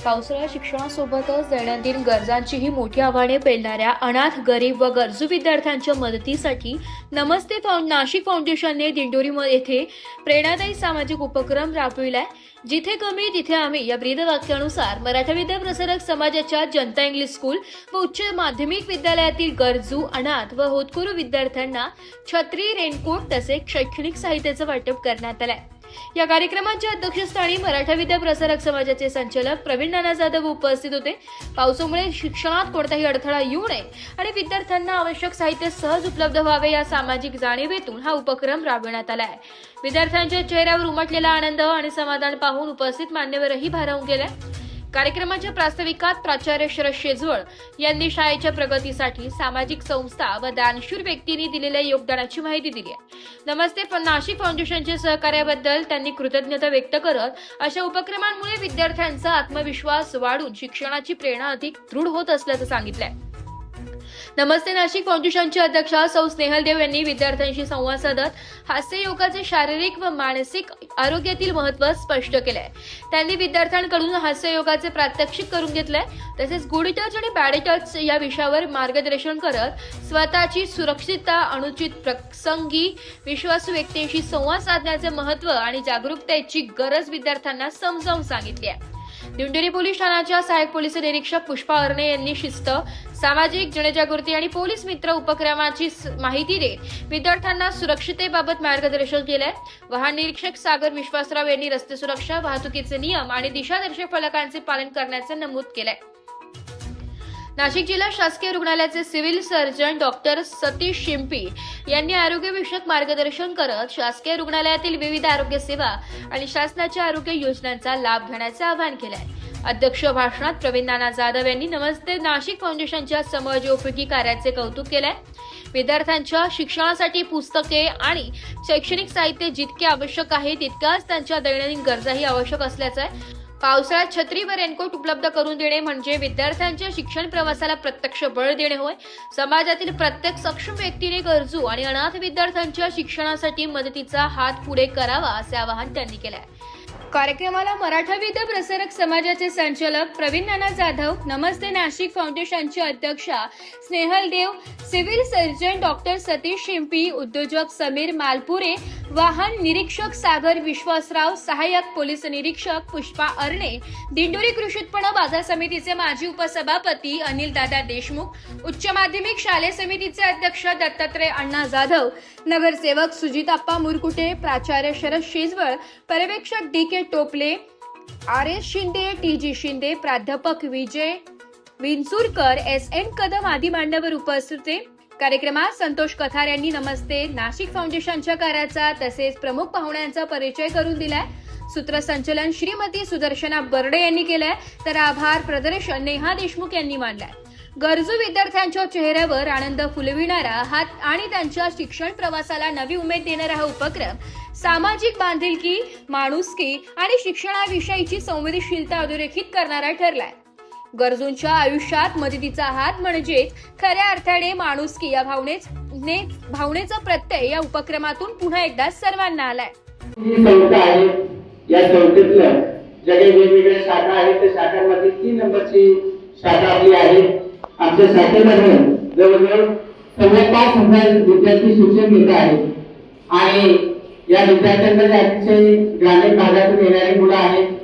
पावसाळ्यात शिक्षणासोबतच दैनंदिन गरजांचीही मोठी आव्हाने पेलणाऱ्या अनाथ, गरीब व गरजू विद्यार्थ्यांच्या मदतीसाठी नमस्ते नाशिक फाउंडेशनने दिंडोरी येथे प्रेरणादायी सामाजिक उपक्रम राबविलाय। जिथे कमी तिथे आम्ही या ब्रीदवाक्यानुसार मराठा विद्या प्रसारक समाजाच्या जनता इंग्लिश स्कूल व उच्च माध्यमिक विद्यालयातील गरजू, अनाथ व होतकरू विद्यार्थ्यांना छत्री, रेनकोट तसेच शैक्षणिक साहित्याचं वाटप करण्यात आलंय। या कार्यक्रमाच्या अध्यक्षस्थानी मराठा विद्या प्रसारक समाजाचे संचालक प्रवीण नाना जाधव उपस्थित होते। पावसामुळे शिक्षणात कोणताही अडथळा येऊ नये आणि विद्यार्थ्यांना आवश्यक साहित्य सहज उपलब्ध व्हावे या सामाजिक जाणीवेतून हा उपक्रम राबविण्यात आला आहे। विद्यार्थ्यांच्या चेहऱ्यावर उमटलेला आनंद आणि समाधान पाहून उपस्थित मान्यवरही भारावून गेले। कार्यक्रमाच्या प्रास्ताविकात प्राचार्य शरद शेजवळ यांनी शाळेच्या प्रगतीसाठी सामाजिक संस्था व दानशूर व्यक्तींनी दिलेल्या योगदानाची माहिती दिली आहे। नमस्ते नाशिक फाउंडेशनच्या सहकार्याबद्दल त्यांनी कृतज्ञता व्यक्त करत अशा उपक्रमांमुळे विद्यार्थ्यांचा आत्मविश्वास वाढून शिक्षणाची प्रेरणा अधिक दृढ होत असल्याचं सांगितलंय। नमस्ते नाशिक फाउंडेशनचे अध्यक्ष सौ स्नेहल देव यांनी विद्यार्थ्यांशी संवाद साधत हास्य योगाचे शारीरिक व मानसिक आरोग्यातील महत्त्व स्पष्ट केलंय। त्यांनी विद्यार्थ्यांकडून हास्य योगाचे प्रात्यक्षिक करून घेतलंय। तसेच गुड टच आणि बॅड टच या विषयावर मार्गदर्शन करत स्वतःची सुरक्षितता, अनुचित प्रसंगी विश्वासू व्यक्तींशी संवाद साधण्याचे महत्त्व आणि जागरूकतेची गरज विद्यार्थ्यांना समजावून सांगितली आहे। दिंडोरी पोलीस ठाण्याच्या सहाय्यक पोलीस निरीक्षक पुष्पा अरणे यांनी शिस्त, सामाजिक जनजागृती आणि पोलीस मित्र उपक्रमाची माहिती देत विद्यार्थ्यांना सुरक्षिततेबाबत मार्गदर्शन केलंय। वाहन निरीक्षक सागर विश्वासराव यांनी रस्ते सुरक्षा, वाहतुकीचे नियम आणि दिशादर्शक फलकांचे पालन करण्याचे नमूद केलंय। नाशिक जिल्हा शासकीय रुग्णालयाचे सिव्हिल सर्जन डॉक्टर सतीश शिंपी यांनी आरोग्यविषयक मार्गदर्शन करत शासकीय रुग्णालयातील विविध आरोग्य सेवा आणि शासनाच्या आरोग्य योजनांचा लाभ घेण्याचे आवाहन केले। अध्यक्ष भाषणात प्रवीण नाना जाधव यांनी नमस्ते नाशिक फाउंडेशनच्या समाजोपयोगी कार्याचे कौतुक केले। विद्यार्थ्यांच्या शिक्षणासाठी पुस्तके आणि शैक्षणिक साहित्य जितके आवश्यक आहे तितक्याच त्यांच्या दैनंदिन गरजाही आवश्यक असल्याचं आहे। पावसाळ्यात छत्री व रेनकोट उपलब्ध करून देणे म्हणजे विद्यार्थ्यांच्या शिक्षण प्रवासाला प्रत्यक्ष बळ देणे होय। समाजातील प्रत्येक सक्षम व्यक्तीने गरजू आणि अनाथ विद्यार्थ्यांच्या शिक्षणासाठी मदतीचा हात पुढे करावा असे आवाहन त्यांनी केले आहे। कार्यक्रमाला मराठा विद्या प्रसारक समाजाचे संचालक प्रवीण नाना जाधव, नमस्ते नाशिक फाउंडेशनचे अध्यक्ष स्नेहल देव, सिव्हिल सर्जन डॉक्टर सतीश शिंपी, उद्योजक समीर मालपुरे, वाहन निरीक्षक सागर विश्वासराव, सहाय्यक पोलीस निरीक्षक पुष्पा अरणे, दिंडोरी कृषी उत्पन्न बाजार समितीचे माजी उपसभापती अनिल दादा देशमुख, उच्च माध्यमिक शालेय समितीचे अध्यक्ष दत्तात्रय अण्णा जाधव, नगरसेवक सुजिताप्पा मुरकुटे, प्राचार्य शरद शेजवळ, पर्यवेक्षक डी.के. टोपले, आर.एस. शिंदे, टी.जी. शिंदे, प्राध्यापक विजय विंचुरकर, एस.एन. कदम आदी मान्यवर उपस्थित होते। कार्यक्रमात संतोष कथार यांनी नमस्ते नाशिक फाउंडेशनच्या कार्याचा तसेच प्रमुख पाहुण्यांचा परिचय करून दिलाय। सूत्रसंचालन श्रीमती सुदर्शना बर्डे यांनी केलंय, तर आभार प्रदर्शन नेहा देशमुख यांनी मांडलाय। गरजू विद्यार्थ्यांच्या चेहऱ्यावर आनंद फुलविणारा हात आणि त्यांच्या शिक्षण प्रवासाला नवी उमेद देणारा हा उपक्रम सामाजिक बांधिलकी, माणुसकी आणि शिक्षणाविषयीची संवेदनशीलता अधोरेखित करणारा ठरलाय। गरजूंच्या आयुष्यात मदतीचा हात म्हणजेच खऱ्या अर्थाने माणुसकी या भावनेचा प्रत्यय या उपक्रमातून पुन्हा एकदा सर्वांना आलाय। या संस्थेतल्या ज्या काही वेगवेगळ्या शाखा आहेत त्या शाखांमध्ये 3 नंबरची शाखा आपली आहे। आमच्या शाखेमध्ये जवळजवळ 5,000 विद्यार्थी शिक्षण घेत आहेत आणि या विद्यार्थ्यांमध्ये अतिशय ग्रामीण भागातून येणारी मुलं आहेत।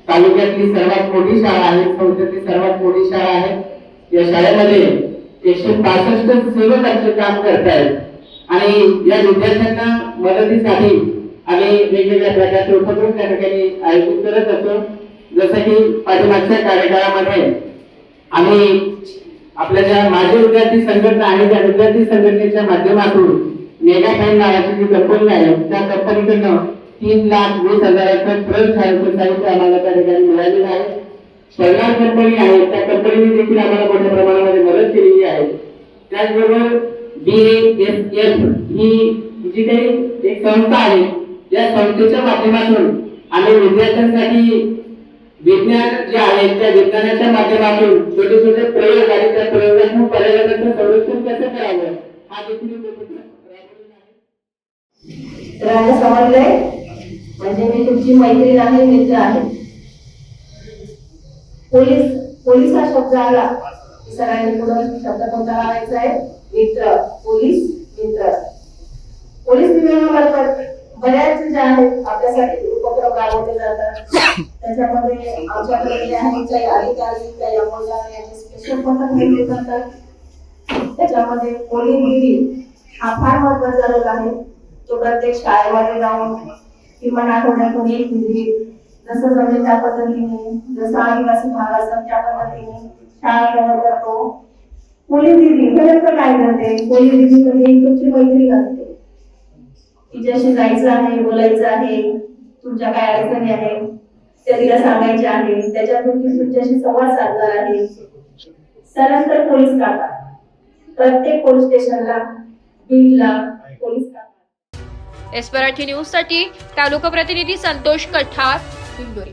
तालुक्यातली सर्वात मोठी शाळा आहे, संस्थेतली सर्वात मोठी शाळा आहे। या शाळेमध्ये 165 सेवक आमचे काम करत आहेत आणि या विद्यार्थ्यांना मदतीसाठी आम्ही वेगवेगळ्या प्रकारचे उपक्रम त्या ठिकाणी आयोजित करत असतो। जसं की पाठीमागच्या कार्यकाळामध्ये आम्ही आपल्या ज्या माजी विद्यार्थी संघटना आहे त्या विद्यार्थी संघटनेच्या माध्यमातून मेगा फाईन नावाची जी कंपनी आहे त्या कंपनीकडनं 3,20,000चं ट्रस्ट साहित्य आम्हाला त्या ठिकाणी मिळालेलं आहे। सरकार कंपनी आहे त्या कंपनीने देखील आम्हाला मोठ्या प्रमाणामध्ये मदत केलेली आहे। त्याचबरोबर BASF ही जी काही एक संस्था आहे या संस्थेच्या माध्यमातून आम्ही विद्यार्थ्यांसाठी विज्ञान जे आहे त्या विज्ञानाच्या माध्यमातून छोटे छोटे प्रयोग आणि त्या प्रयोगातून पर्यावरणाचं संरक्षण कसं करावं हा देखील समजलंय म्हणजे मी तुमची मैत्रीण आहे, मित्र आहे। पोलीस हा शब्द आला की सगळ्यांनी पुढे शब्द कोणता लावायचा आहे? मित्र. पोलीस मित्र. पोलीस विभागामार्फत बऱ्याच ज्या आहेत आपल्यासाठी उपक्रम राबवले जातात. त्याच्यामध्ये आमच्याकडे जे आहेत काही अधिकारी काही अंमलदार यांचे स्पेशल पथक नेमले जातात. त्याच्यामध्ये पोलीसगिरी हा फार महत्वाचा रोल आहे. तो प्रत्येक शाळेमध्ये जाऊन किमान आठवड्यातून एक विजिट, जसं जमेल त्या पद्धतीने, जसं आदिवासी भाग असतात त्या पद्धतीने शाळा कव्हर करतो. पोलीस दिदी खरंच काय करते? पोलीस दिदी म्हणजे एक तुमची मैत्रीण असते, तिच्याशी जायचं आहे, बोलायचं आहे, तुमच्या काय अडचणी आहे त्या तिला सांगायच्या आहे, त्याच्यातून ती तुमच्याशी संवाद साधणार आहे. त्यानंतर पोलीस काका, प्रत्येक पोलीस स्टेशनला बीडला पोलीस काका. एस मराठी न्यूज साठी तालुका प्रतिनिधी संतोष कठार, दिंडोरी.